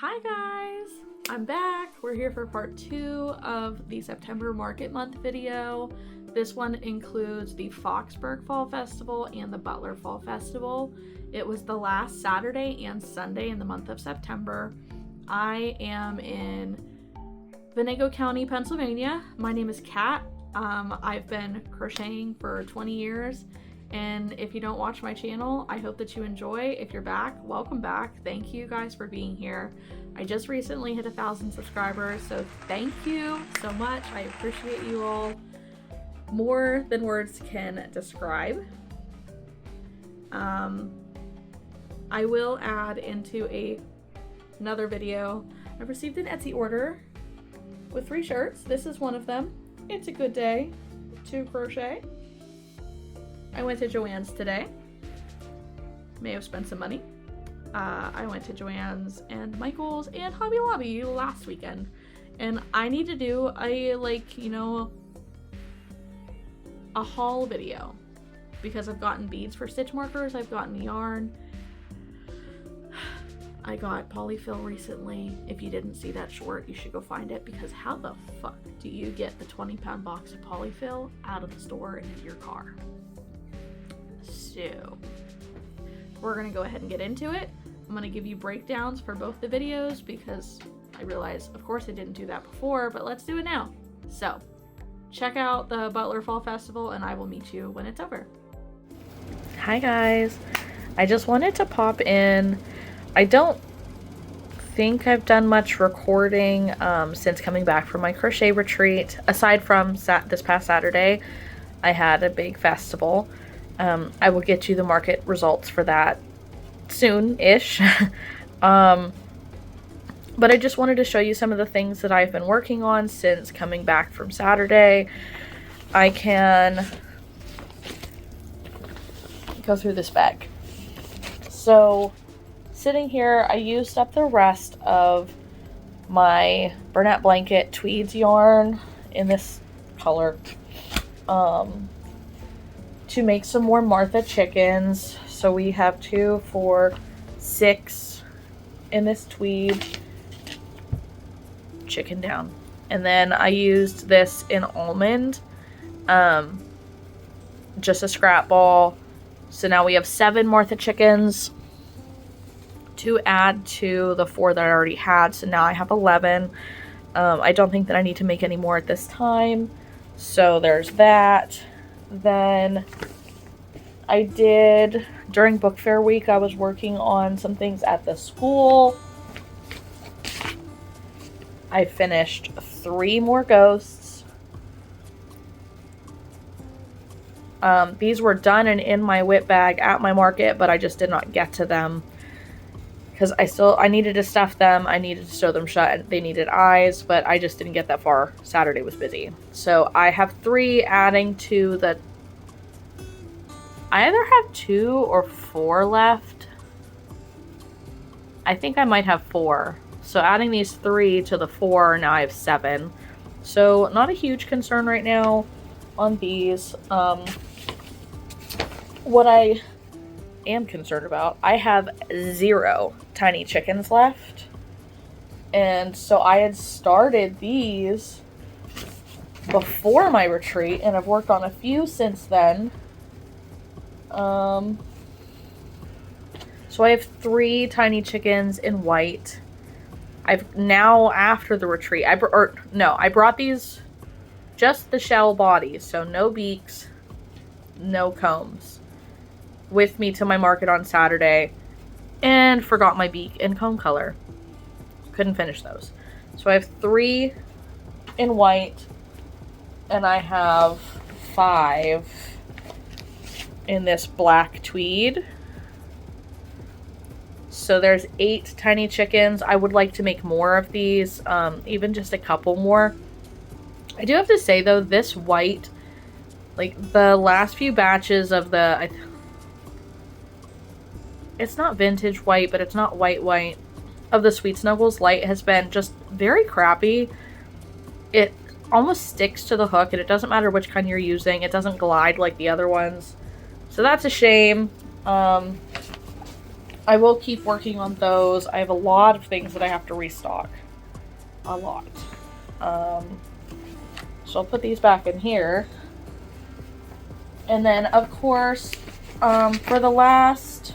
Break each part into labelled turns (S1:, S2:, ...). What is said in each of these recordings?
S1: Hi guys, I'm back. We're here for part 2 of the September Market Month video. This one includes the Foxburg Fall Festival and the Butler Fall Festival. It was the last Saturday and Sunday in the month of September. I am in Venango County, Pennsylvania. My name is Kat. I've been crocheting for 20 years. And if you don't watch my channel, I hope that you enjoy. If you're back, welcome back. Thank you guys for being here. I just recently hit 1,000 subscribers, so thank you so much. I appreciate you all more than words can describe. I will add into another video. I received an Etsy order with 3 shirts. This is one of them. It's a good day to crochet. I went to Joann's today. May have spent some money. I went to Joann's and Michael's and Hobby Lobby last weekend. And I need to do a haul video. Because I've gotten beads for stitch markers. I've gotten yarn. I got polyfill recently. If you didn't see that short, you should go find it. Because how the fuck do you get the 20-pound box of polyfill out of the store and into your car? So we're gonna go ahead and get into it. I'm gonna give you breakdowns for both the videos because I realize, of course, I didn't do that before, but let's do it now. So check out the Butler Fall Festival and I will meet you when it's over. Hi guys, I just wanted to pop in. I don't think I've done much recording since coming back from my crochet retreat. Aside from this past Saturday, I had a big festival. I will get you the market results for that soon-ish. But I just wanted to show you some of the things that I've been working on since coming back from Saturday. I can go through this bag. So, sitting here, I used up the rest of my Bernat Blanket tweeds yarn in this color. To make some more Martha chickens. So we have 2, 4, 6 in this tweed. Chicken down. And then I used this in almond. Just a scrap ball. So now we have 7 Martha chickens to add to the 4 that I already had. So now I have 11. I don't think that I need to make any more at this time. So there's that. Then I did, during book fair week, I was working on some things at the school. I finished 3 more ghosts. These were done and in my whip bag at my market, but I just did not get to them. Because I needed to stuff them, I needed to sew them shut, and they needed eyes, but I just didn't get that far. Saturday was busy. So I have 3 adding to the... I either have 2 or 4 left. I think I might have 4. So adding these 3 to the 4, now I have 7. So not a huge concern right now on these. What I am concerned about, I have 0 tiny chickens left. And so I had started these before my retreat, and I've worked on a few since then. So I have 3 tiny chickens in white. I've now, after the retreat, I brought these, just the shell bodies, so no beaks, no combs, with me to my market on Saturday, and forgot my beak and comb color. Couldn't finish those. So I have 3 in white, and I have 5 in this black tweed. So there's 8 tiny chickens. I would like to make more of these, even just a couple more. I do have to say though, this white, like the last few batches of the, it's not vintage white, but it's not white of the Sweet Snuggles light has been just very crappy. It almost sticks to the hook, and it doesn't matter which kind you're using. It doesn't glide like the other ones. So that's a shame. I will keep working on those. I have a lot of things that I have to restock. A lot. So I'll put these back in here. And then, of course, for the last...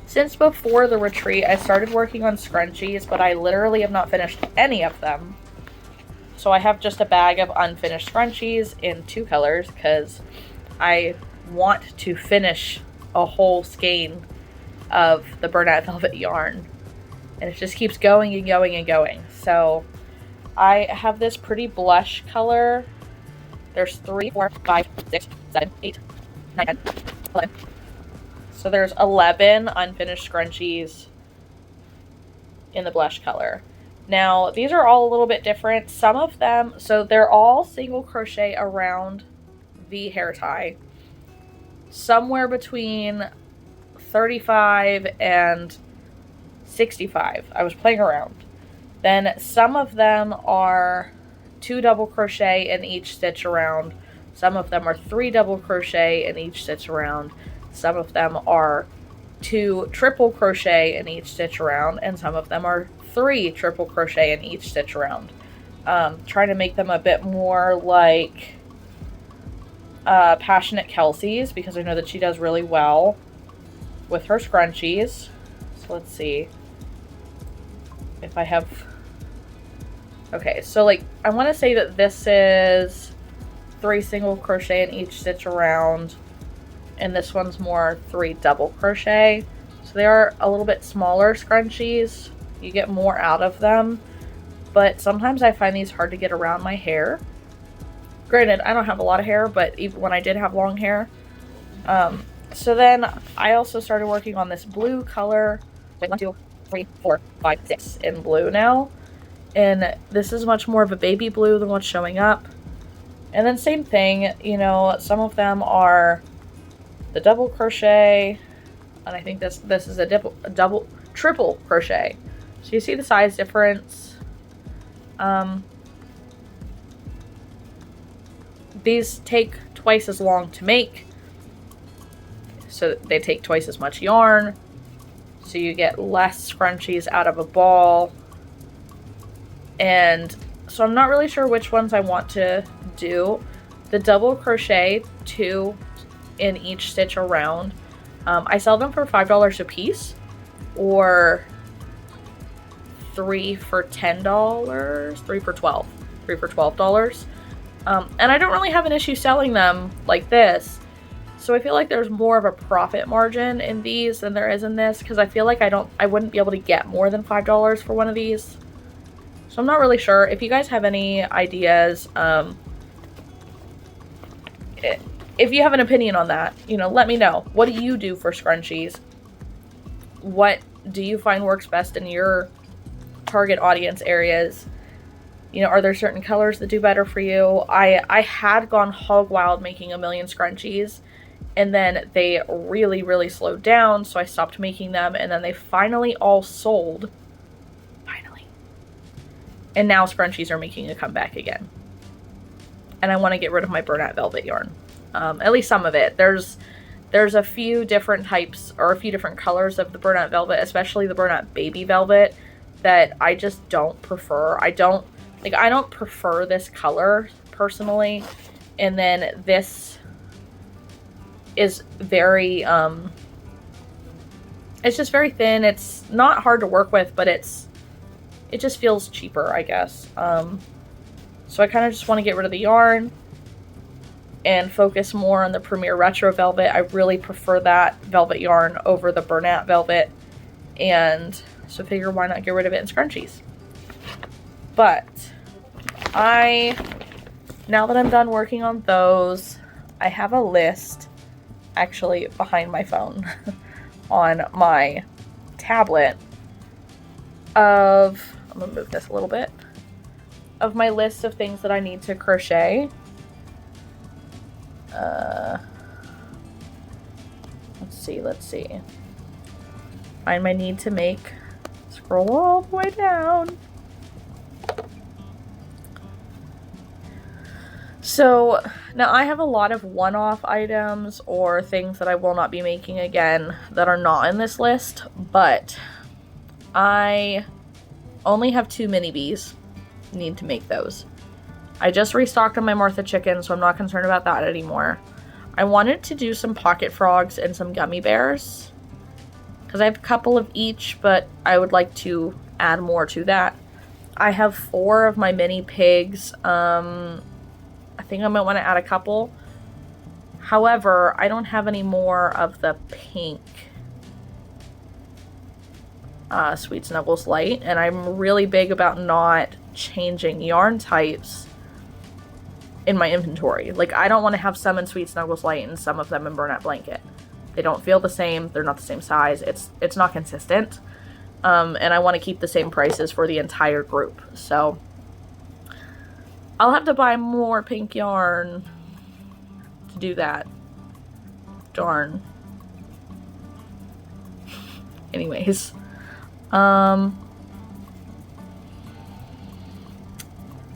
S1: Since before the retreat, I started working on scrunchies, but I literally have not finished any of them. So I have just a bag of unfinished scrunchies in 2 colors, because I want to finish a whole skein of the burlap velvet yarn. And it just keeps going and going and going. So I have this pretty blush color. There's 3, 4, 5, 6, 7, 8, 9, 10, 11. So there's 11 unfinished scrunchies in the blush color. Now, these are all a little bit different. Some of them, so they're all single crochet around the hair tie. Somewhere between 35 and 65. I was playing around. Then some of them are 2 double crochet in each stitch around. Some of them are 3 double crochet in each stitch around. Some of them are 2 triple crochet in each stitch around, and some of them are 3 triple crochet in each stitch around. Trying to make them a bit more like Passionate Kelsey's, because I know that she does really well with her scrunchies. So let's see if I have... Okay, so like I want to say that this is 3 single crochet in each stitch around, and this one's more 3 double crochet. So they are a little bit smaller scrunchies. You get more out of them, but sometimes I find these hard to get around my hair. Granted, I don't have a lot of hair, but even when I did have long hair. So then I also started working on this blue color. Wait, 1, 2, 3, 4, 5, 6 in blue now. And this is much more of a baby blue than what's showing up. And then same thing, you know, some of them are the double crochet, and I think this is a triple crochet. So you see the size difference. These take twice as long to make, so they take twice as much yarn, so you get less scrunchies out of a ball. And so I'm not really sure which ones I want to do. The double crochet 2 in each stitch around, I sell them for $5 a piece, or 3 for $10, 3 for $12. And I don't really have an issue selling them like this. So I feel like there's more of a profit margin in these than there is in this, because I feel like I wouldn't be able to get more than $5 for one of these. So I'm not really sure. If you guys have any ideas, if you have an opinion on that, you know, let me know. What do you do for scrunchies? What do you find works best in your target audience areas? You know, are there certain colors that do better for you? I had gone hog wild making a million scrunchies, and then they really, really slowed down, so I stopped making them, and then they finally all sold. Finally. And now scrunchies are making a comeback again. And I want to get rid of my burlap velvet yarn. At least some of it. There's a few different types, or a few different colors of the burlap velvet, especially the burlap baby velvet, that I just don't prefer. I don't prefer this color personally. And then this is very, it's just very thin. It's not hard to work with, but it just feels cheaper, I guess. So I kind of just want to get rid of the yarn and focus more on the Premier Retro Velvet. I really prefer that velvet yarn over the Bernat Velvet, and so figure why not get rid of it in scrunchies. But now that I'm done working on those, I have a list actually behind my phone on my tablet of, I'm gonna move this a little bit, of my list of things that I need to crochet. Let's see. Find my need to make. Scroll all the way down. So Now, I have a lot of one-off items or things that I will not be making again that are not in this list, but I only have 2 mini bees. Need to make those. I just restocked on my Martha chicken, so I'm not concerned about that anymore. I wanted to do some pocket frogs and some gummy bears, because I have a couple of each, but I would like to add more to that. I have 4 of my mini pigs. I think I might want to add a couple. However, I don't have any more of the pink Sweet Snuggles Light, and I'm really big about not changing yarn types in my inventory. Like, I don't want to have some in Sweet Snuggles Light and some of them in Burnette Blanket. They don't feel the same. They're not the same size. It's not consistent. And I want to keep the same prices for the entire group. So I'll have to buy more pink yarn to do that. Darn. Anyways.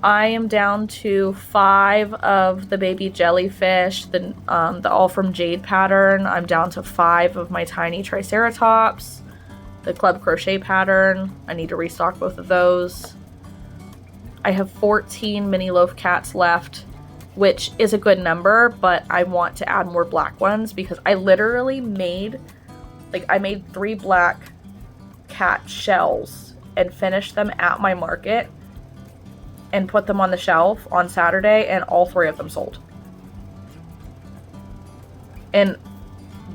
S1: I am down to 5 of the baby jellyfish, the all from Jade pattern. I'm down to 5 of my tiny triceratops, the club crochet pattern. I need to restock both of those. I have 14 mini loaf cats left, which is a good number, but I want to add more black ones because I literally made, I made 3 black cat shells and finished them at my market and put them on the shelf on Saturday, and all 3 of them sold. And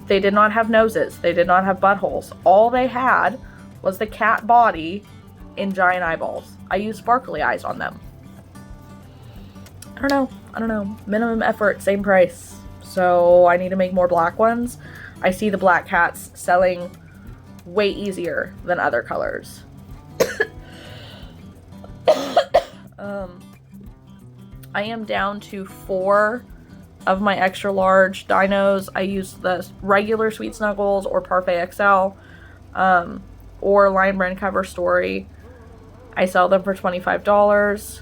S1: they did not have noses. They did not have buttholes. All they had was the cat body and giant eyeballs. I used sparkly eyes on them. I don't know. Minimum effort, same price. So I need to make more black ones. I see the black cats selling way easier than other colors. I am down to 4 of my extra large dinos. I use the regular Sweet Snuggles or Parfait XL, or Lion Brand Cover Story. I sell them for $25.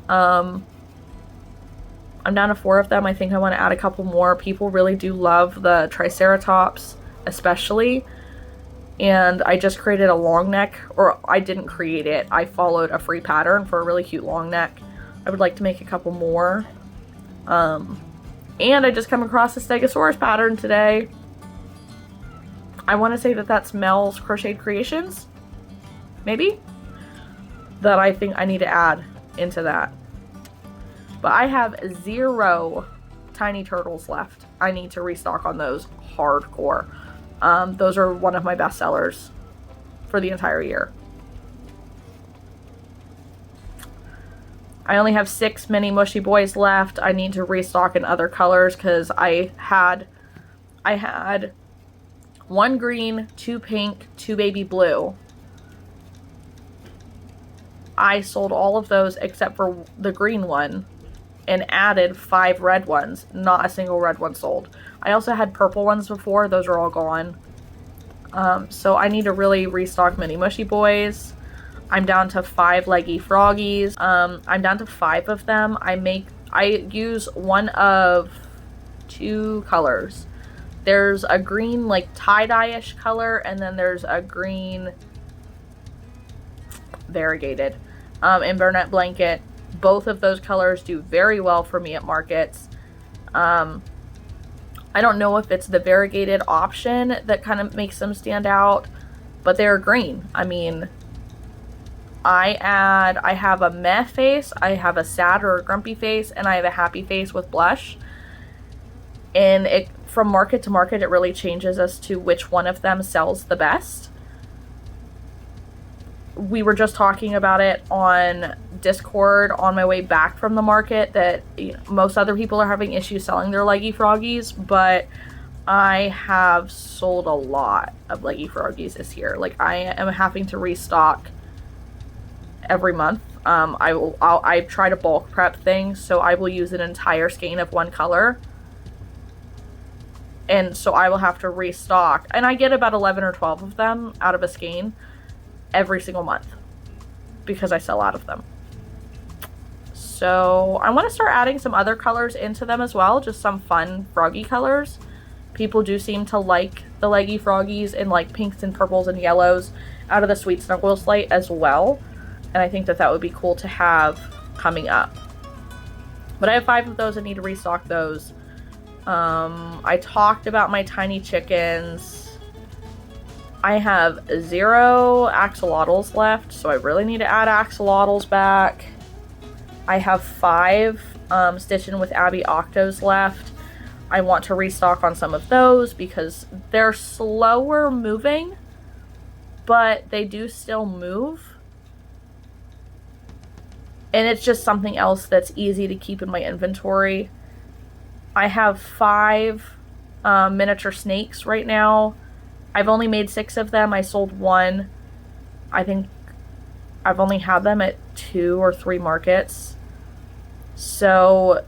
S1: I'm down to 4 of them. I think I want to add a couple more. People really do love the Triceratops, especially. And I just created a long neck, or I didn't create it. I followed a free pattern for a really cute long neck. I would like to make a couple more. And I just come across a Stegosaurus pattern today. I want to say that that's Mel's Crocheted Creations, maybe, that I think I need to add into that. But I have 0 tiny turtles left. I need to restock on those hardcore. Those are one of my best sellers for the entire year. I only have 6 mini mushy boys left. I need to restock in other colors because I had 1 green, 2 pink, 2 baby blue. I sold all of those except for the green one and added 5 red ones. Not a single red one sold. I also had purple ones before. Those are all gone. So I need to really restock mini mushy boys. I'm down to 5 leggy froggies. I'm down to 5 of them. I use one of 2 colors. There's a green tie-dye-ish color, and then there's a green variegated in Burnette Blanket. Both of those colors do very well for me at markets. I don't know if it's the variegated option that kind of makes them stand out, but they're green. I mean, I have a meh face, I have a sad or a grumpy face, and I have a happy face with blush. And it, from market to market, it really changes as to which one of them sells the best. We were just talking about it on Discord on my way back from the market that most other people are having issues selling their leggy froggies, but I have sold a lot of leggy froggies this year. I am having to restock every month. I try to bulk prep things, so I will use an entire skein of one color, and so I will have to restock, and I get about 11 or 12 of them out of a skein every single month because I sell out of them. So I want to start adding some other colors into them as well, just some fun froggy colors. People do seem to like the leggy froggies in like pinks and purples and yellows out of the Sweet Snuggles light as well. And I think that that would be cool to have coming up. But I have 5 of those. I need to restock those. I talked about my tiny chickens. I have 0 axolotls left, so I really need to add axolotls back. I have 5 Stitchin' with Abby Octos left. I want to restock on some of those because they're slower moving, but they do still move. And it's just something else that's easy to keep in my inventory. I have 5 miniature snakes right now. I've only made 6 of them. I sold 1. I think I've only had them at 2 or 3 markets. So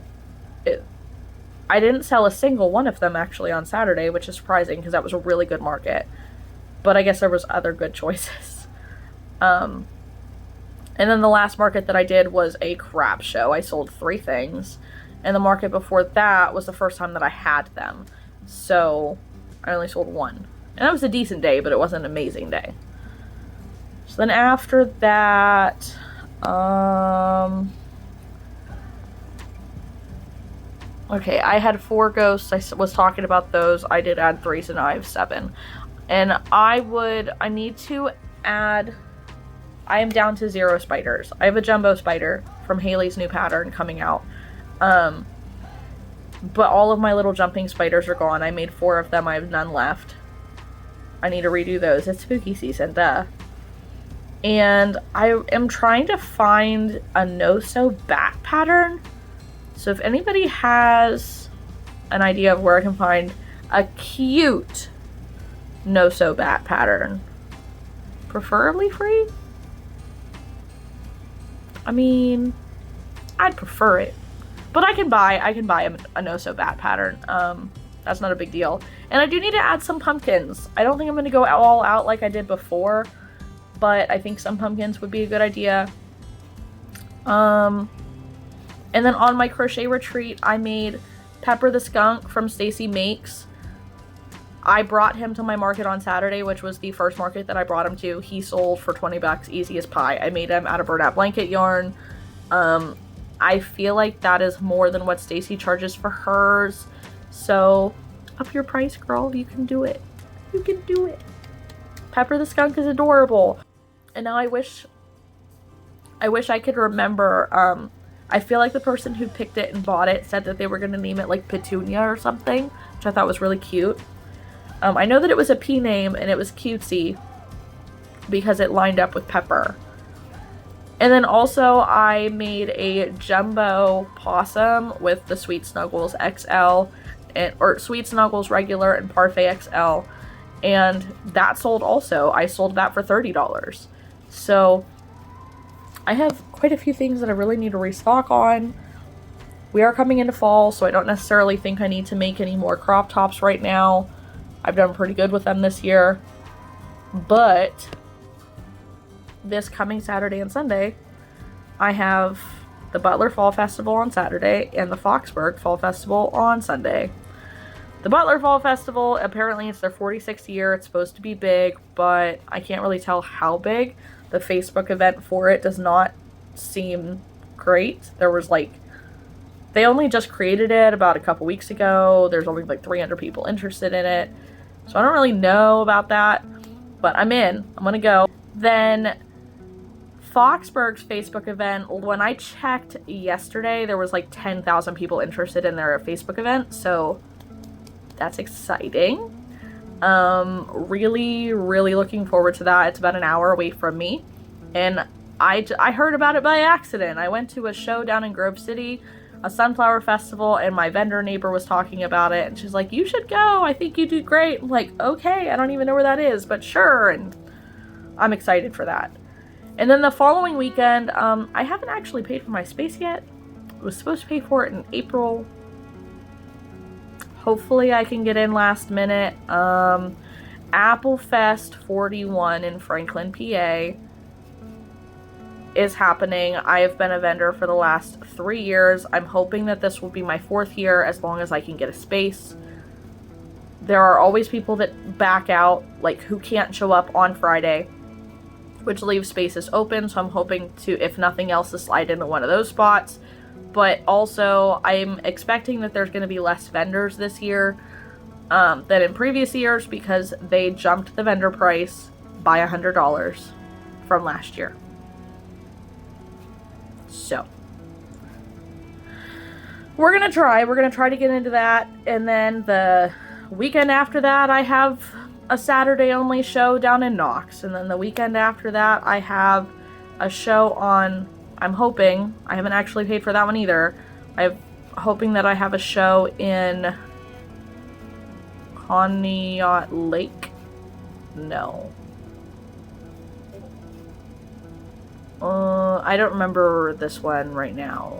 S1: I didn't sell a single one of them actually on Saturday, which is surprising because that was a really good market. But I guess there was other good choices. And then the last market that I did was a crap show. I sold 3 things. And the market before that was the first time that I had them. So I only sold 1. And that was a decent day, but it wasn't an amazing day. So then after that, okay, I had 4 ghosts. I was talking about those. I did add 3, so now I have 7. And I need to add, I am down to 0 spiders. I have a jumbo spider from Haley's new pattern coming out. But all of my little jumping spiders are gone. I made 4 of them. I have none left. I need to redo those. It's spooky season, duh. And I am trying to find a no-sew bat pattern. So if anybody has an idea of where I can find a cute no-sew bat pattern, preferably free. I mean, I'd prefer it. But I can buy a no-sew bat pattern. That's not a big deal. And I do need to add some pumpkins. I don't think I'm going to go all out like I did before, but I think some pumpkins would be a good idea. And then on my crochet retreat, I made Pepper the Skunk from Stacy Makes. I brought him to my market on Saturday, which was the first market that I brought him to. He sold for 20 bucks, easy as pie. I made him out of burlap blanket yarn. I feel like that is more than what Stacy charges for hers. So, up your price, girl. You can do it. You can do it. Pepper the Skunk is adorable. And now I wish I could remember, I feel like the person who picked it and bought it said that they were going to name it like Petunia or something, which I thought was really cute. I know that it was a P name and it was cutesy because it lined up with Pepper. And then also I made a jumbo possum with the Sweet Snuggles XL, or Sweet Snuggles regular and Parfait XL. And that sold also. I sold that for $30. So I have quite a few things that I really need to restock on. We are coming into fall, so I don't necessarily think I need to make any more crop tops right now. I've done pretty good with them this year. But this coming Saturday and Sunday, I have the Butler Fall Festival on Saturday and the Foxburg Fall Festival on Sunday. The Butler Fall Festival, apparently it's their 46th year. It's supposed to be big, but I can't really tell how big. The Facebook event for it does not seem great. There was they only just created it about a couple weeks ago. There's only 300 people interested in it. So I don't really know about that, but I'm in. I'm gonna go. Then Foxburg's Facebook event, when I checked yesterday, there was 10,000 people interested in their Facebook event, so that's exciting. Really, really looking forward to that. It's about an hour away from me, and I heard about it by accident. I went to a show down in Grove City, a sunflower festival, and my vendor neighbor was talking about it, and she's like, you should go, I think you do great. I'm like, okay, I don't even know where that is, but sure, and I'm excited for that. And then the following weekend, I haven't actually paid for my space yet. I was supposed to pay for it in April. Hopefully I can get in last minute. Apple Fest 41 in Franklin, PA is happening. I have been a vendor for the last 3 years. I'm hoping that this will be my 4th year as long as I can get a space. There are always people that back out, like who can't show up on Friday, which leaves spaces open. So I'm hoping to, if nothing else, to slide into one of those spots. But also I'm expecting that there's going to be less vendors this year than in previous years because they jumped the vendor price by $100 from last year. So we're gonna try to get into that, and then the weekend after that I have a Saturday only show down in Knox, and then the weekend after that I have a show on, I'm hoping, I haven't actually paid for that one either, I'm hoping that I have a show in Conneaut Lake? No. I don't remember this one right now.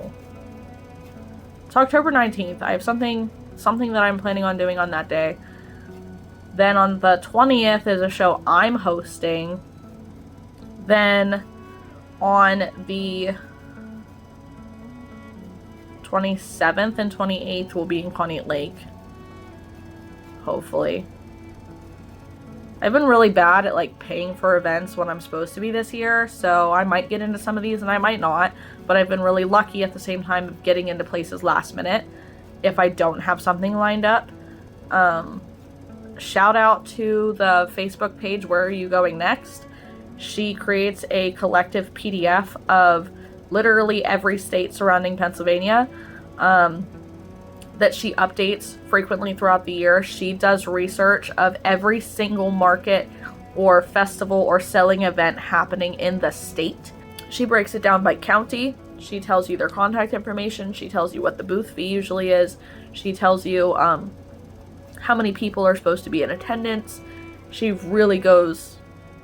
S1: It's October 19th. I have something that I'm planning on doing on that day. Then on the 20th is a show I'm hosting. Then on the 27th and 28th we'll be in Conneaut Lake. Hopefully. I've been really bad at like paying for events when I'm supposed to be this year, so I might get into some of these and I might not, but I've been really lucky at the same time of getting into places last minute if I don't have something lined up. Shout out to the Facebook page, Where Are You Going Next? She creates a collective PDF of literally every state surrounding Pennsylvania that she updates frequently throughout the year. She does research of every single market or festival or selling event happening in the state. She breaks it down by county. She tells you their contact information. She tells you what the booth fee usually is. She tells you how many people are supposed to be in attendance. She really goes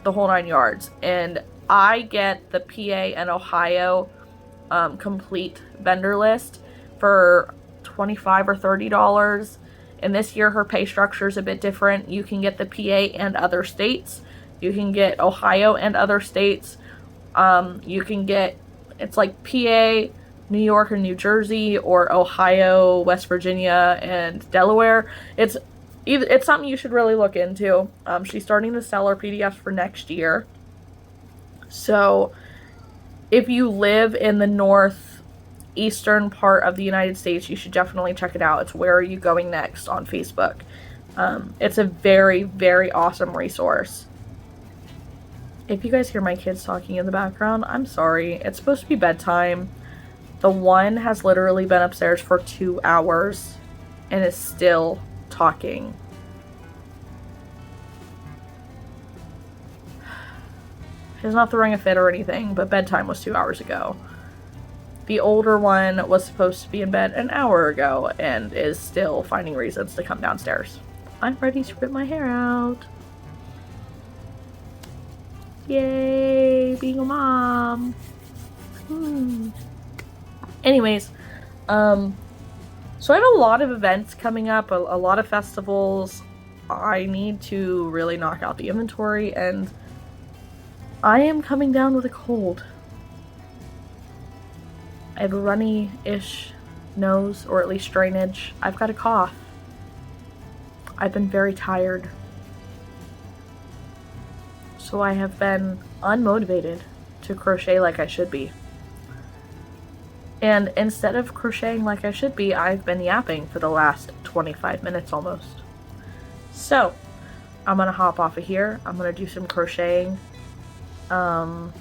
S1: the whole 9 yards. And I get the PA and Ohio complete vendor list for $25 or $30, and this year her pay structure is a bit different. You can get the PA and other states. You can get Ohio and other states. You can get, it's like PA, New York or New Jersey, or Ohio, West Virginia, and Delaware. It's something you should really look into. She's starting to sell her PDFs for next year. So if you live in the northeastern part of the United States, you should definitely check it out. It's Where Are You Going Next on Facebook. It's a very, very awesome resource. If you guys hear my kids talking in the background, I'm sorry. It's supposed to be bedtime. The one has literally been upstairs for 2 hours and is still talking. She's not throwing a fit or anything, but bedtime was 2 hours ago. The older one was supposed to be in bed an hour ago and is still finding reasons to come downstairs. I'm ready to rip my hair out. Yay, being a mom. Anyways, so I have a lot of events coming up, a lot of festivals. I need to really knock out the inventory, and I am coming down with a cold. I have a runny-ish nose, or at least drainage. I've got a cough. I've been very tired. So I have been unmotivated to crochet like I should be. And instead of crocheting like I should be, I've been yapping for the last 25 minutes almost. So, I'm gonna hop off of here. I'm gonna do some crocheting. Let's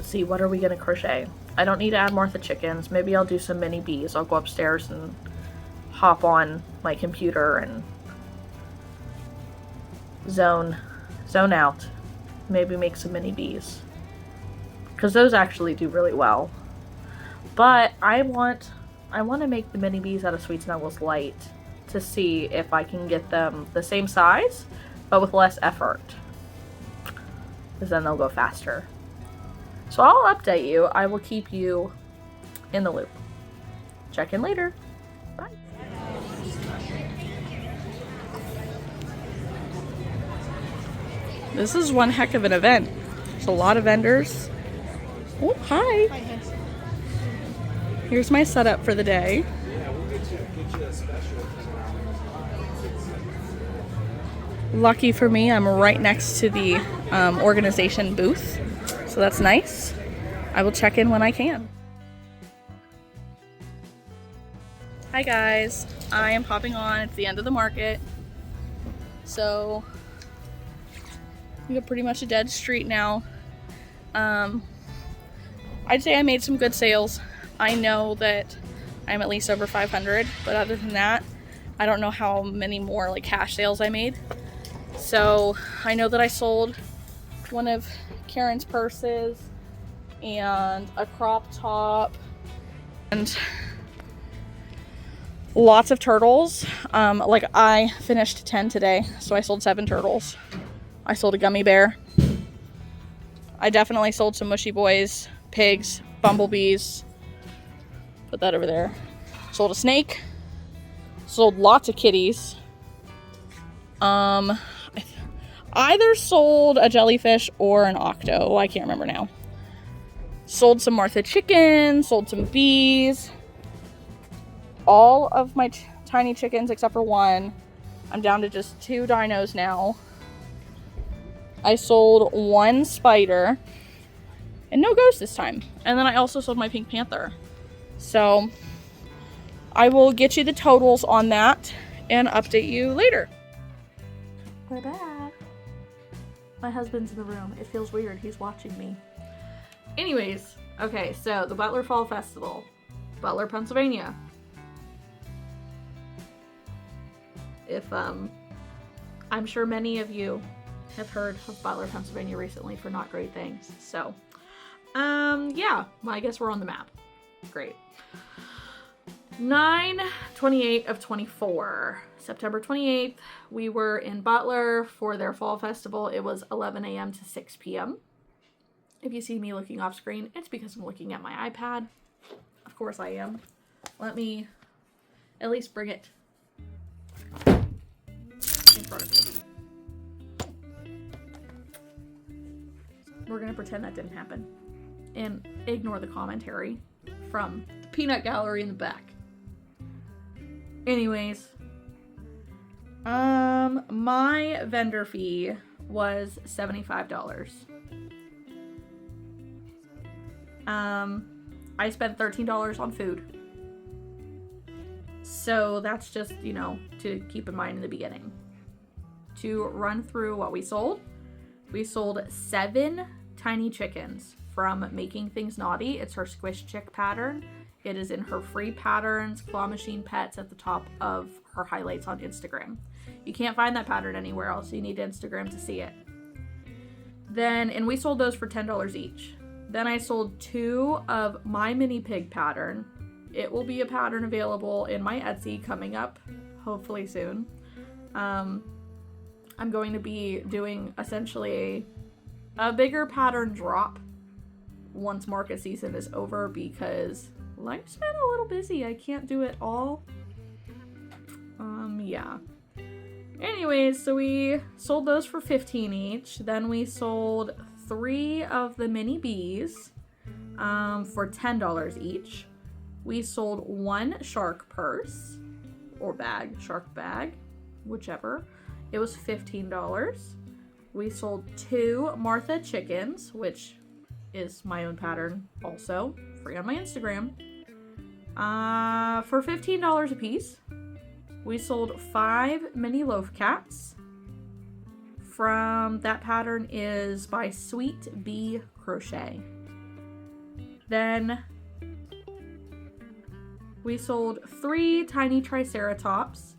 S1: see, what are we gonna crochet? I don't need to add Martha chickens. Maybe I'll do some mini bees. I'll go upstairs and hop on my computer and zone out. Maybe make some mini bees. Because those actually do really well. But I want to make the mini bees out of Sweet Snuggles Light to see if I can get them the same size, but with less effort. Because then they'll go faster. So I'll update you. I will keep you in the loop. Check in later. Bye. This is one heck of an event. There's a lot of vendors. Oh, hi.
S2: Hi, handsome.
S1: Here's my setup for the day. Lucky for me, I'm right next to the organization booth, so that's nice. I will check in when I can. Hi guys, I am popping on. It's the end of the market, so we have pretty much a dead street now. I'd say I made some good sales. I know that I'm at least over 500, but other than that, I don't know how many more like cash sales I made. So I know that I sold one of Karen's purses and a crop top and lots of turtles. Like I finished 10 today, so I sold 7 turtles. I sold a gummy bear. I definitely sold some mushy boys, pigs, bumblebees. Put that over there. Sold a snake. Sold lots of kitties. Either sold a jellyfish or an octo. I can't remember now. Sold some Martha chickens. Sold some bees. All of my tiny chickens except for one. I'm down to just 2 dinos now. I sold 1 spider. And no ghost this time. And then I also sold my pink panther. So I will get you the totals on that and update you later. We're back. My husband's in the room. It feels weird. He's watching me. Anyways, okay, so the Butler Fall Festival, Butler, Pennsylvania. I'm sure many of you have heard of Butler, Pennsylvania recently for not great things. So, yeah, well, I guess we're on the map. Great. 9/28 of 24. September 28th, we were in Butler for their fall festival. It was 11 a.m. to 6 p.m. If you see me looking off screen, it's because I'm looking at my iPad. Of course I am. Let me at least bring it in front of you. We're gonna pretend that didn't happen and ignore the commentary from the peanut gallery in the back. Anyways, my vendor fee was $75. I spent $13 on food. So that's just, you know, to keep in mind in the beginning. To run through what we sold 7 tiny chickens from Making Things Naughty. It's her Squish Chick pattern. It is in her free patterns, claw machine pets at the top of her highlights on Instagram. You can't find that pattern anywhere else. You need Instagram to see it. And we sold those for $10 each. Then I sold 2 of my mini pig pattern. It will be a pattern available in my Etsy coming up, hopefully soon. I'm going to be doing essentially a bigger pattern drop once market season is over because life's been a little busy. I can't do it all. Yeah. Anyways, so we sold those for $15 each. Then we sold 3 of the mini bees for $10 each. We sold 1 shark purse or bag, shark bag, whichever. It was $15. We sold 2 Martha chickens, which is my own pattern also, free on my Instagram, for $15 a piece. We sold 5 mini loaf cats. From that pattern is by Sweet Bee Crochet. Then we sold 3 tiny triceratops.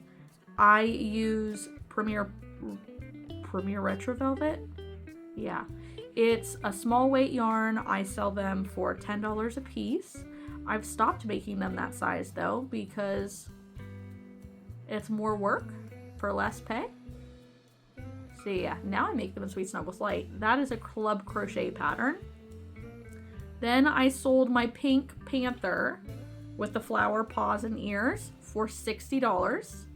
S1: I use Premier Retro Velvet. Yeah. It's a small weight yarn. I sell them for $10 a piece. I've stopped making them that size though because it's more work for less pay. So yeah, now I make them in Sweet Snuggles Light. That is a club crochet pattern. Then I sold my pink panther with the flower paws and ears for $60.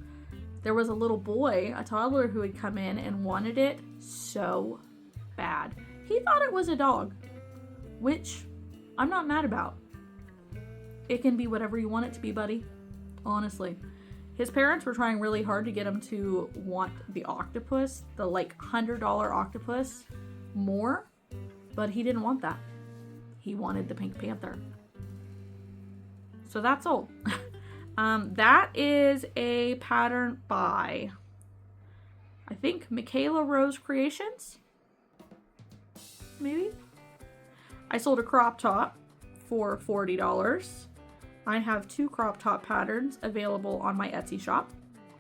S1: There was a little boy, a toddler, who had come in and wanted it so bad. He thought it was a dog, which I'm not mad about. It can be whatever you want it to be, buddy. Honestly. His parents were trying really hard to get him to want the octopus, the like $100 octopus more, but he didn't want that. He wanted the Pink Panther. So that's all. That is a pattern by, I think, Michaela Rose Creations. Maybe? I sold a crop top for $40. I have 2 crop top patterns available on my Etsy shop.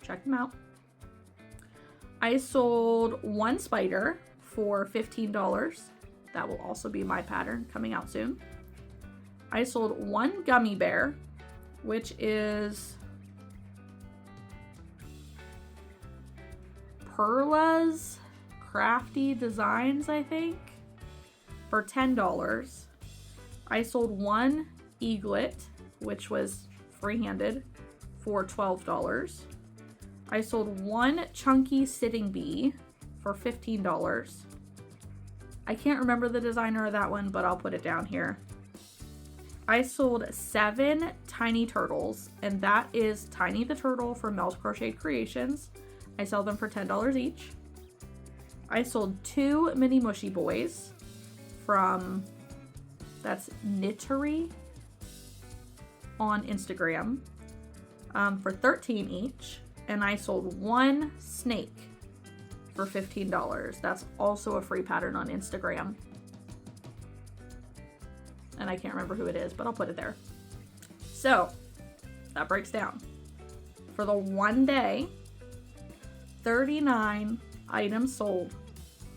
S1: Check them out. I sold 1 spider for $15. That will also be my pattern coming out soon. I sold 1 gummy bear, which is Perla's Crafty Designs, I think, for $10. I sold 1 eaglet, which was free-handed, for $12. I sold 1 chunky sitting bee for $15. I can't remember the designer of that one, but I'll put it down here. I sold 7 tiny turtles, and that is Tiny the Turtle from Mel's Crochet Creations. I sell them for $10 each. I sold 2 mini mushy boys from, that's Knittery on Instagram, for $13 each. And I sold 1 snake for $15. That's also a free pattern on Instagram. And I can't remember who it is, but I'll put it there. So that breaks down. For the one day, 39 items sold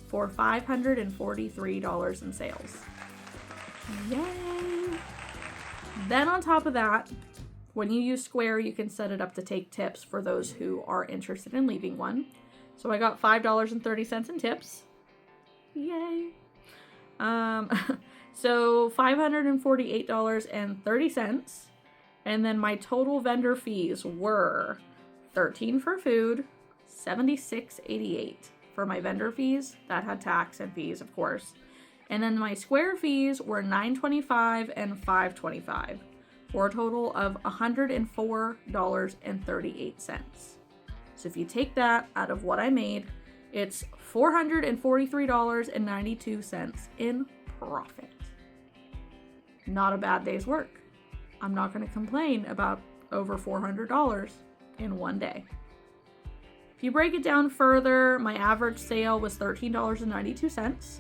S1: for $543 in sales. Yay! Then on top of that, when you use Square, you can set it up to take tips for those who are interested in leaving one. So I got $5.30 in tips. Yay! So $548.30. And then my total vendor fees were $13 for food, $76.88 for my vendor fees. That had tax and fees, of course. And then my Square fees were $9.25 and $5.25 for a total of $104.38. So if you take that out of what I made, it's $443.92 in profit. Not a bad day's work. I'm not going to complain about over $400 in one day. If you break it down further, my average sale was $13.92.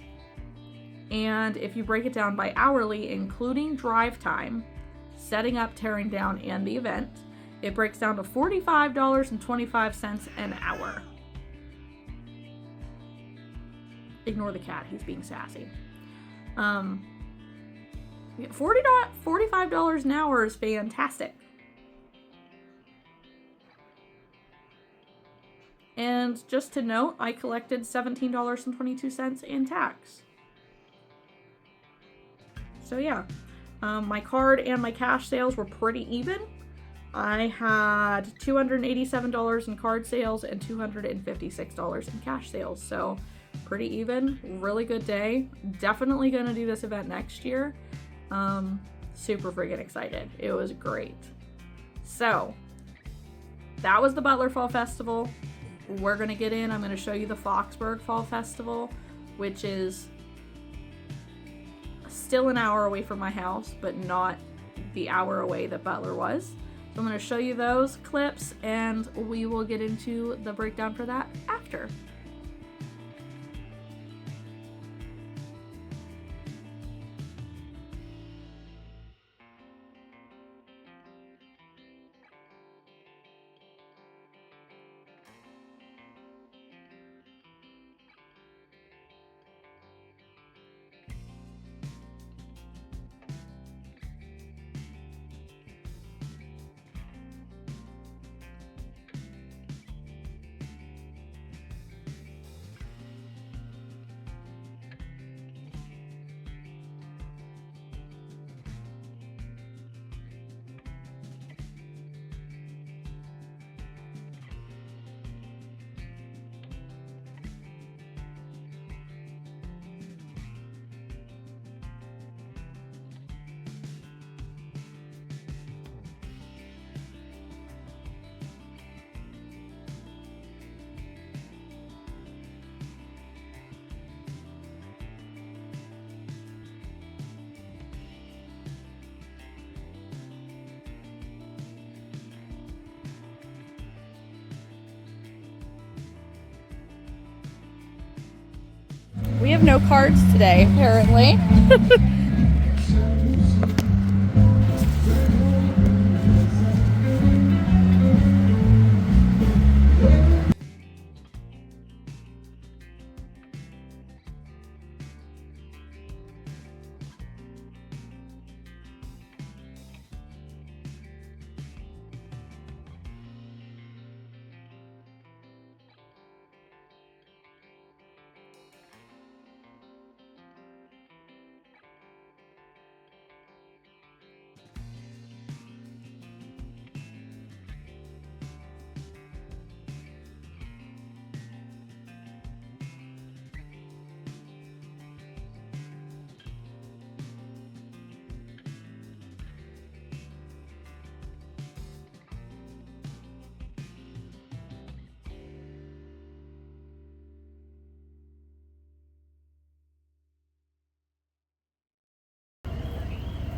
S1: And if you break it down by hourly, including drive time, setting up, tearing down, and the event, it breaks down to $45.25 an hour. Ignore the cat, he's being sassy. $45 an hour is fantastic. And just to note, I collected $17.22 in tax. So yeah, my card and my cash sales were pretty even. I had $287 in card sales and $256 in cash sales. So pretty even, really good day. Definitely gonna do this event next year. Super freaking excited. It was great. So that was the Butler Fall Festival. We're gonna get in. I'm gonna show you the Foxburg Fall Festival, which is still an hour away from my house, but not the hour away that Butler was. So I'm going to show you those clips and we will get into the breakdown for that after. We have no cards today, apparently.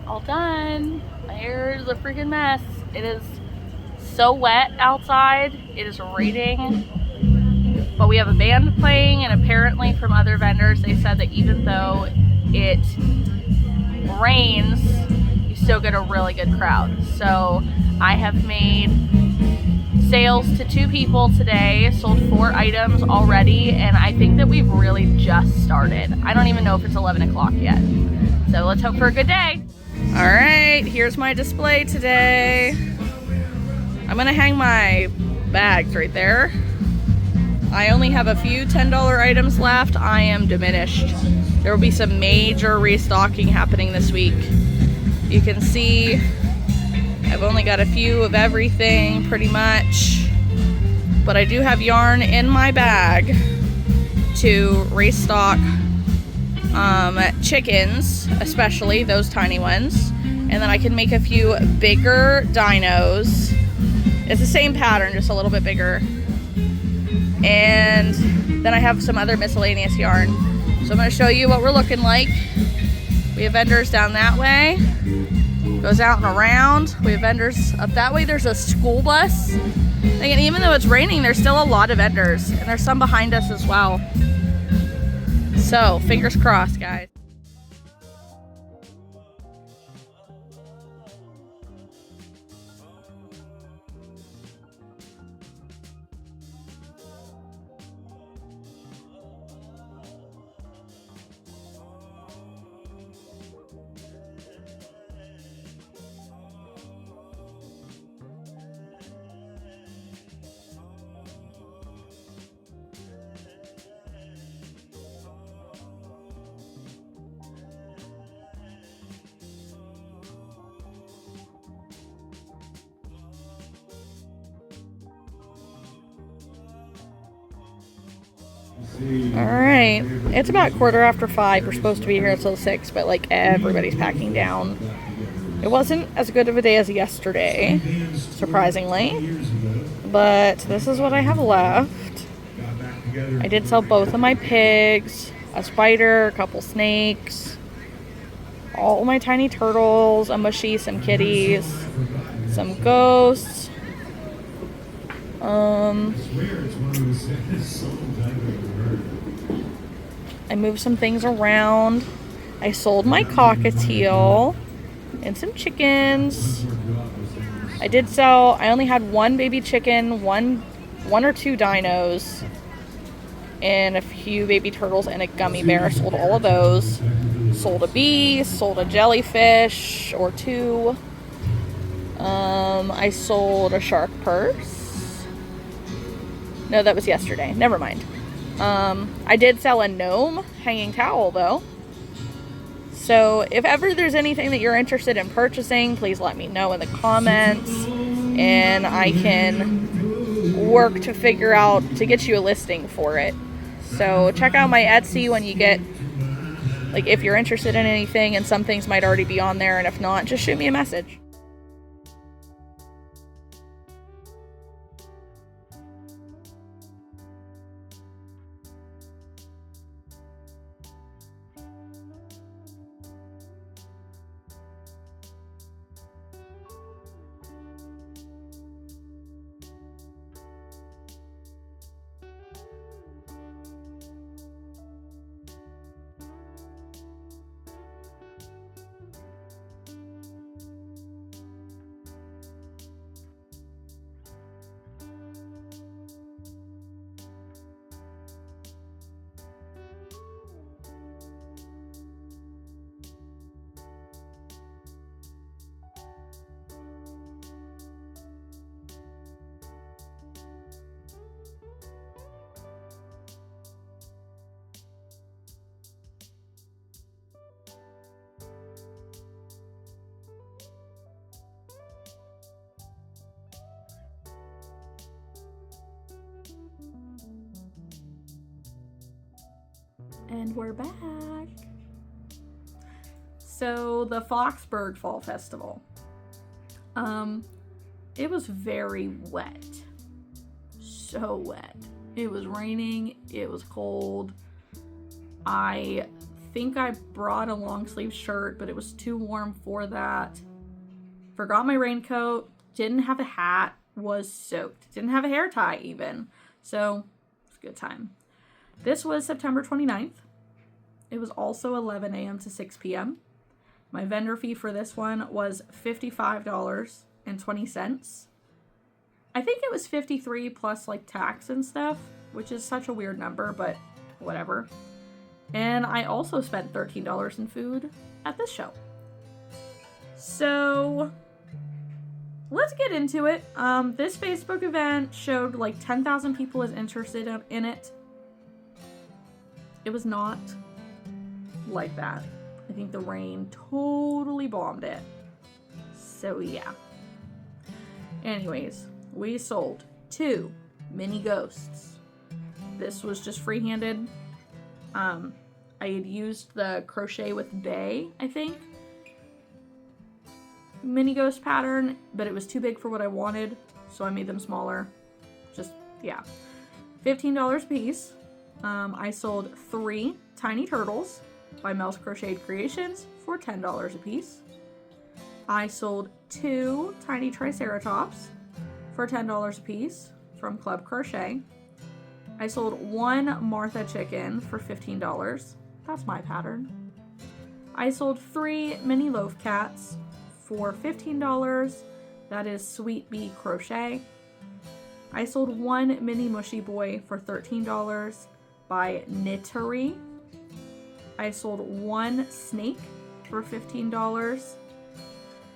S1: All done. My hair is a freaking mess. It is so wet outside. It is raining. But we have a band playing, and apparently from other vendors they said that even though it rains, you still get a really good crowd. So I have made sales to 2 people today, sold 4 items already, and I think that we've really just started. I don't even know if it's 11 o'clock yet. So let's hope for a good day. All right, here's my display today. I'm gonna hang my bags right there. I only have a few $10 items left. I am diminished. There will be some major restocking happening this week. You can see I've only got a few of everything pretty much, but I do have yarn in my bag to restock chickens, especially those tiny ones, and then I can make a few bigger dinos. It's the same pattern, just a little bit bigger. And then I have some other miscellaneous yarn. So I'm going to show you what we're looking like. We have vendors down that way. Goes out and around. We have vendors up that way. There's a school bus. And even though it's raining, there's still a lot of vendors. And there's some behind us as well. So, fingers crossed, guys. Alright, it's about 5:15. We're supposed to be here until 6, but like everybody's packing down. It wasn't as good of a day as yesterday, surprisingly, but this is what I have left. I did sell both of my pigs, a spider, a couple snakes, all my tiny turtles, a mushy, some kitties, some ghosts. I moved some things around. I sold my cockatiel and some chickens. I did sell, I only had 1 baby chicken, one or 2 dinos, and a few baby turtles and a gummy bear. Sold all of those. Sold a bee, sold a jellyfish or 2. I sold a shark purse. No, that was yesterday. Never mind. I did sell a gnome hanging towel though. So if ever there's anything that you're interested in purchasing, please let me know in the comments and I can work to figure out to get you a listing for it. So check out my Etsy when you get, like, if you're interested in anything, and some things might already be on there, and if not, just shoot me a message. And we're back. So the Foxburg Fall Festival. It was very wet. So wet. It was raining. It was cold. I think I brought a long sleeve shirt, but it was too warm for that. Forgot my raincoat. Didn't have a hat. Was soaked. Didn't have a hair tie even. So it's a good time. This was September 29th. It was also 11 a.m. to 6 p.m. My vendor fee for this one was $55.20. I think it was 53 plus like tax and stuff, which is such a weird number, but whatever. And I also spent $13 in food at this show. So let's get into it. This Facebook event showed like 10,000 people as interested in it. It was not like that. I think the rain totally bombed it. So yeah. Anyways, we sold 2 mini ghosts. This was just free-handed. I had used the Crochet with Bay, I think, mini ghost pattern, but it was too big for what I wanted, so I made them smaller. Just, yeah. $15 a piece. I sold 3 tiny turtles by Mel's Crocheted Creations for $10 a piece. I sold 2 tiny triceratops for $10 a piece from Club Crochet. I sold 1 Martha chicken for $15. That's my pattern. I sold 3 mini loaf cats for $15. That is Sweet Bee Crochet. I sold 1 mini mushy boy for $13 by Knittery. I sold 1 snake for $15.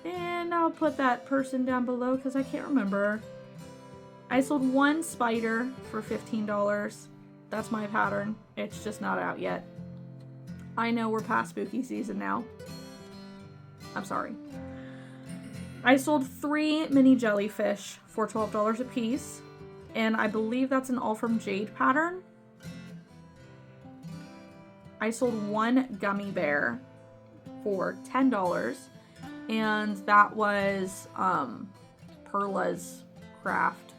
S1: And I'll put that person down below because I can't remember. I sold 1 spider for $15. That's my pattern. It's just not out yet. I know we're past spooky season now. I'm sorry. I sold 3 mini jellyfish for $12 a piece. And I believe that's an All From Jade pattern. I sold 1 gummy bear for $10. And that was Perla's Craft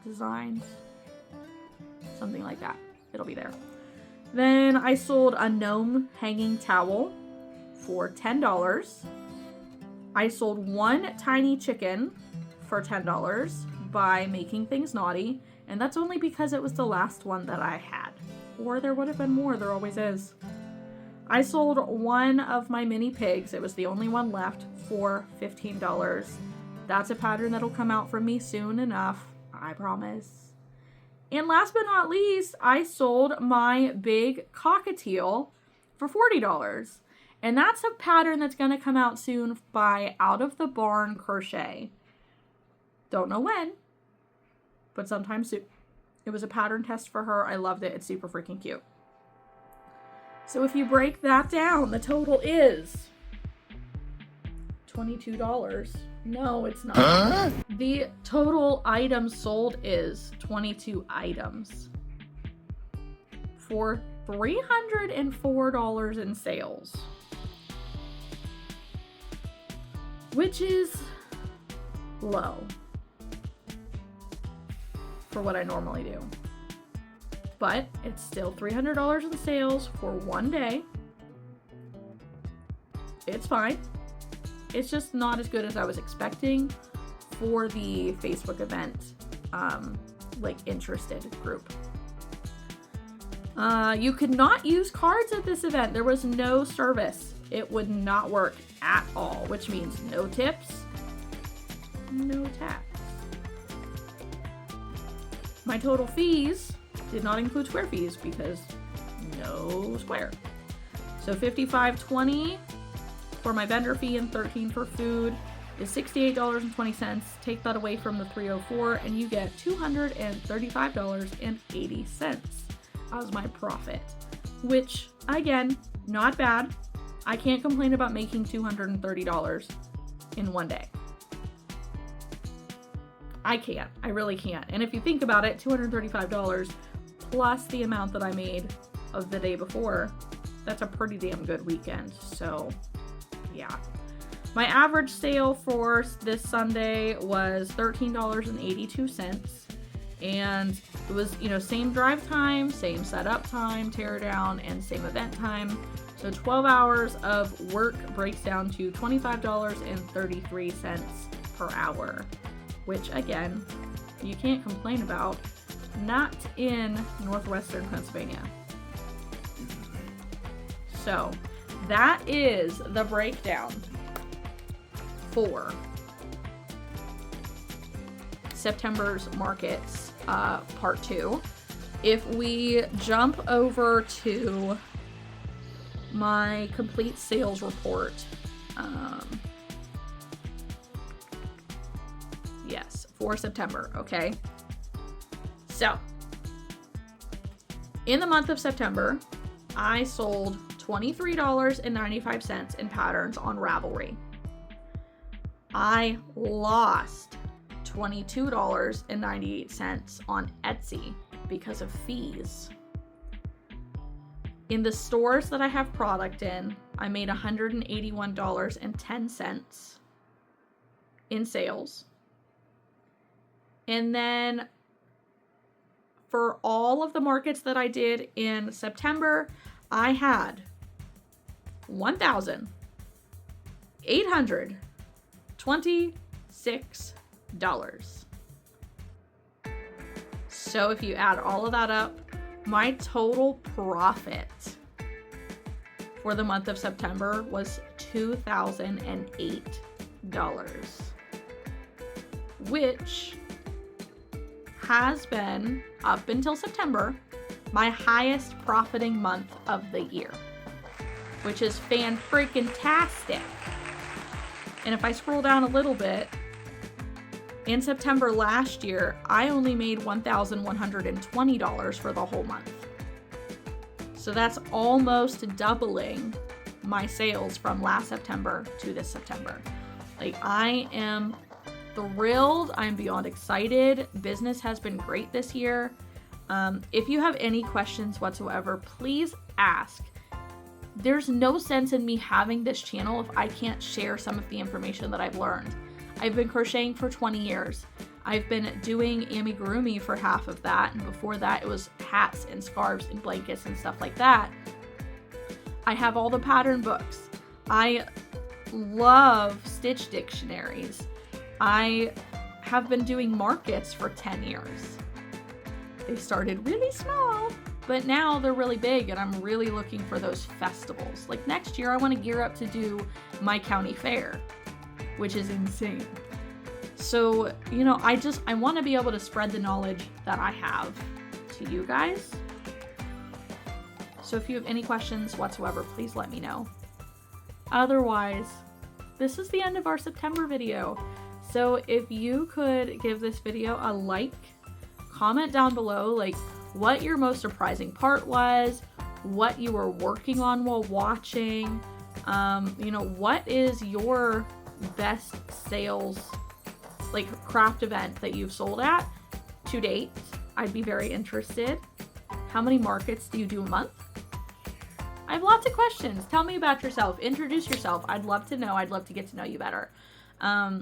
S1: Designs. Something like that. It'll be there. Then I sold a gnome hanging towel for $10. I sold 1 tiny chicken for $10 by Making Things Naughty. And that's only because it was the last one that I had. Or there would have been more. There always is. I sold 1 of my mini pigs. It was the only one left for $15. That's a pattern that'll come out from me soon enough. I promise. And last but not least, I sold my big cockatiel for $40. And that's a pattern that's going to come out soon by Out of the Barn Crochet. Don't know when, but sometime soon. It was a pattern test for her. I loved it. It's super freaking cute. So if you break that down, the total is $22. No, it's not. Huh? The total items sold is 22 items for $304 in sales, which is low for what I normally do. But it's still $300 in sales for one day. It's fine. It's just not as good as I was expecting for the Facebook event, like interested group. You could not use cards at this event. There was no service. It would not work at all, which means no tips, no tax. My total fees did not include square fees because no square. So $55.20 for my vendor fee and $13 for food is $68.20. Take that away from the $304 and you get $235.80 as my profit, which again, not bad. I can't complain about making $230 in one day. I can't. I really can't. And if you think about it, $235 plus the amount that I made of the day before, that's a pretty damn good weekend. So yeah. My average sale for this Sunday was $13.82. And it was, you know, same drive time, same setup time, tear down, and same event time. So 12 hours of work breaks down to $25.33 per hour, which again, you can't complain about. Not in northwestern Pennsylvania. So that is the breakdown for September's markets, part 2. If we jump over to my complete sales report, yes, for September, okay? So, in the month of September, I sold $23.95 in patterns on Ravelry. I lost $22.98 on Etsy because of fees. In the stores that I have product in, I made $181.10 in sales. And then for all of the markets that I did in September, I had $1,826. So if you add all of that up, my total profit for the month of September was $2,008, which has been, up until September, my highest profiting month of the year, which is fan-freaking-tastic. And if I scroll down a little bit, in September last year, I only made $1,120 for the whole month. So that's almost doubling my sales from last September to this September. Like, I am thrilled. I'm beyond excited. Business has been great this year. If you have any questions whatsoever, please ask. There's no sense in me having this channel if I can't share some of the information that I've learned. I've been crocheting for 20 years. I've been doing amigurumi for half of that, and before that it was hats and scarves and blankets and stuff like that. I have all the pattern books. I love stitch dictionaries. I have been doing markets for 10 years. They started really small, but now they're really big, and I'm really looking for those festivals. Like next year, I want to gear up to do my county fair, which is insane. So, you know, I want to be able to spread the knowledge that I have to you guys. So if you have any questions whatsoever, please let me know. Otherwise, this is the end of our September video. So if you could give this video a like, comment down below, like, what your most surprising part was, what you were working on while watching, you know, what is your best sales, like, craft event that you've sold at to date. I'd be very interested. How many markets do you do a month? I have lots of questions. Tell me about yourself. Introduce yourself. I'd love to know. I'd love to get to know you better. I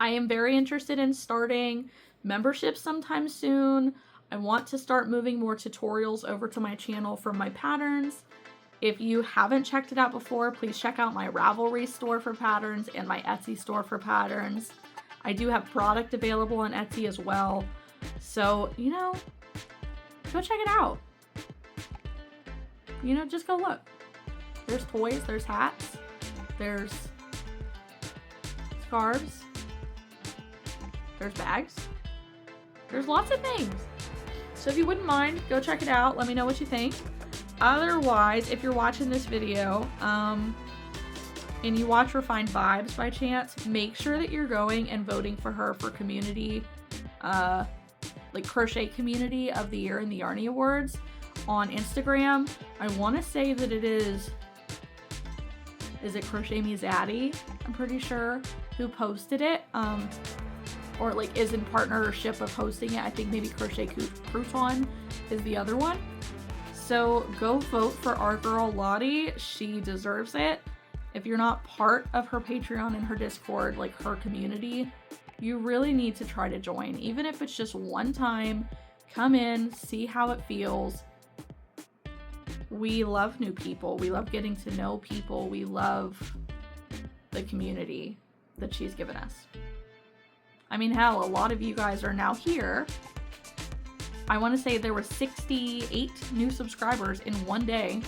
S1: am very interested in starting memberships sometime soon. I want to start moving more tutorials over to my channel for my patterns. If you haven't checked it out before, please check out my Ravelry store for patterns and my Etsy store for patterns. I do have product available on Etsy as well. So, you know, go check it out. You know, just go look. There's toys, there's hats, there's scarves, there's bags, there's lots of things. So if you wouldn't mind, go check it out. Let me know what you think. Otherwise, if you're watching this video, and you watch Refined Vibes by chance, make sure that you're going and voting for her for community, like Crochet Community of the Year in the Yarny Awards on Instagram. I want to say that it is it Crochet Me Zaddy? I'm pretty sure, who posted it, or like is in partnership of hosting it. I think maybe Crochet Crouton is the other one. So go vote for our girl Lottie. She deserves it. If you're not part of her Patreon and her Discord, like her community, you really need to try to join. Even if it's just one time, come in, see how it feels. We love new people. We love getting to know people. We love the community that she's given us. I mean, hell, a lot of you guys are now here. I want to say there were 68 new subscribers in one day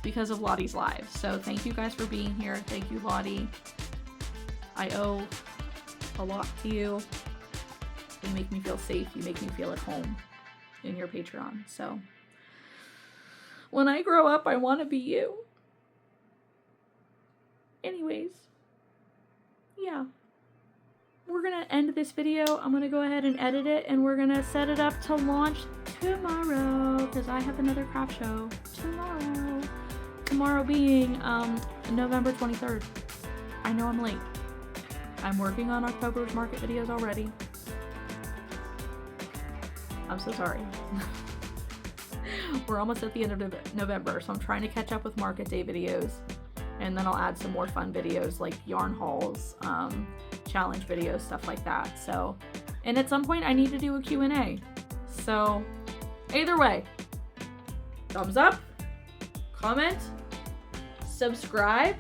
S1: because of Lottie's live. So thank you guys for being here. Thank you, Lottie. I owe a lot to you. You make me feel safe. You make me feel at home in your Patreon. So when I grow up, I want to be you. Anyways, yeah. We're gonna end this video. I'm gonna go ahead and edit it, and we're gonna set it up to launch tomorrow because I have another craft show tomorrow. Tomorrow being November 23rd. I know I'm late. I'm working on October's market videos already. I'm so sorry. We're almost at the end of November, so I'm trying to catch up with market day videos, and then I'll add some more fun videos like yarn hauls, challenge videos, stuff like that. So, and at some point I need to do a Q&A. So either way, thumbs up, comment, subscribe,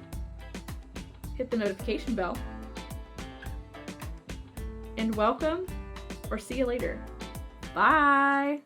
S1: hit the notification bell, and welcome or see you later. Bye.